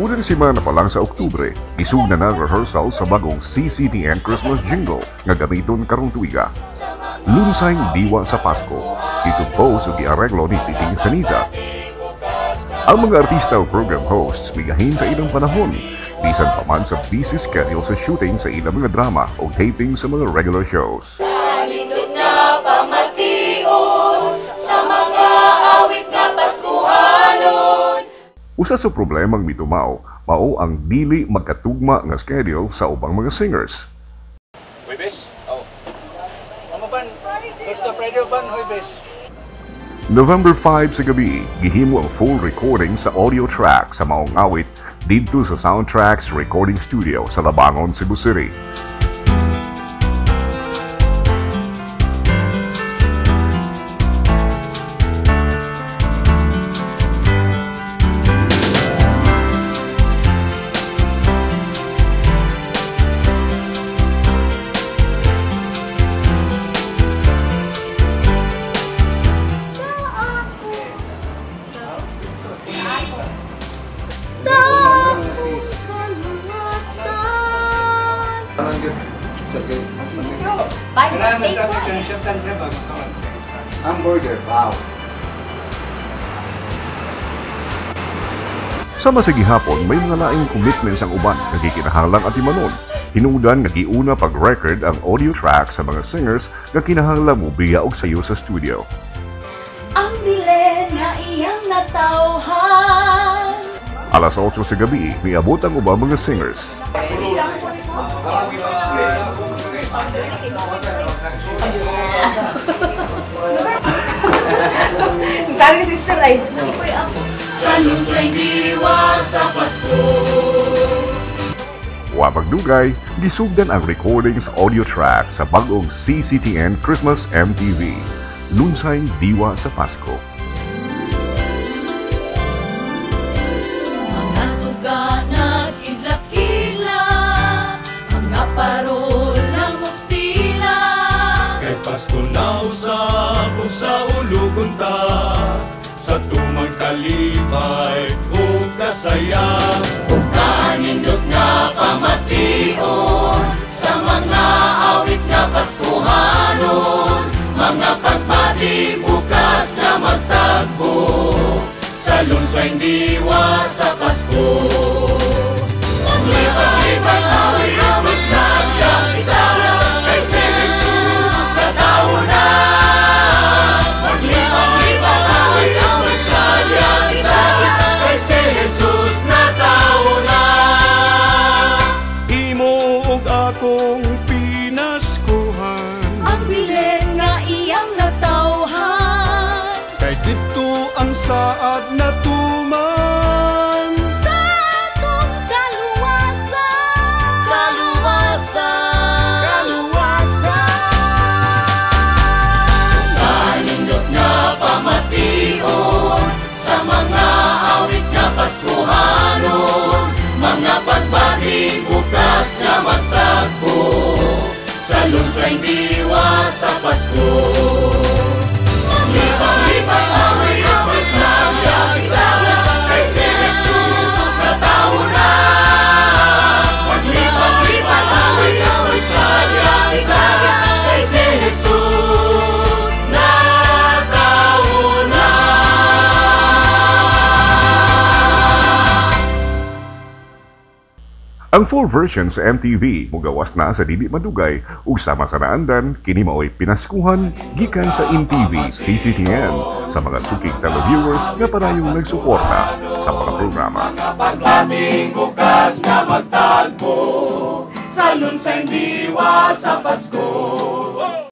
unang semana pa lang sa Oktubre, isug na rehearsal sa bagong CCTN Christmas jingle nga gamiton karong tuiga. Lunsay Diwa sa Pasko, itumpos ug giareglo ni Titing Saniza. Ang mga artista o program hosts migahin sa ilang panahon, bisan pa man sa busy schedule sa shooting sa ilang mga drama o taping sa mga regular shows. Nalindot na pamation sa mga awit nga Paskuhanon. Usa sa problemang mitumaw, mao ang dili magkatugma nga schedule sa ubang mga singers. Huwebes? Oh. Ano ban? Gusto Friday ban Huwebes? November 5 sa gabi, gihimo ang full recording sa audio track sa maong awit didto sa Soundtracks Recording Studio sa Labangon, Cebu City. Hamburger, wow. Sa masigihapon, may mga laing commitments ang uban nga gikinahanglang atimanon. Hinungdan nga giuna pag-record ang audio track sa mga singers nga kinahanglang mobiya og sayo sa studio. Ang bilen nga iyang natawhan. Alas 8 sa gabi, miabot ang ubang mga singers. Tari sister ay. Sa Lunsay Diwa sa Pasko. Wa magdugay, gisugdan ang recordings audio track sa bagong CCTN Christmas MTV, Lunsay Diwa sa Pasko. Mga suga nagkidlak-kila, mga parol ng musila. Kay Pasko na usab ug sa ulugon ta, sa tumang kalipay ug kasaya. Kung kanindot nga pamation sa mga awit nga Paskuhanon, mga pagbati bukas na magtagbo sa Lunsay Diwa sa Pasko. Maglibang-libang awit na magsagsak kita, kay si Jesus na tao na. Maglibang-libang awit na magsagsak kita, kay si Jesus na tao na. Imo ug akong pinaskuhan, Ang bilen nga iyang natawhan, kay dito ang saad na tuman. sa atong kaluwasan. Kanindot nga pamation sa mga awit nga Paskuhanon, mga pagbati bukas na magtagpo sa Lunsay Diwa sa Pasko. Maglibang-libang awit na magsagsak kita, kay si Jesus na tao na. Maglibang-libang awit na magsagsak kita, kay si Jesus na tao na. Ang full version sa MTV mugawas na sa dili madugay ug sama sa naandan kini mao'y pinaskuhan gikan sa MTV CCTN sa mga sukig televiewers nga parayong nagsuporta sa mga programa. Paglating bukas na magtagpo sa Lunsay Diwa sa Pasko.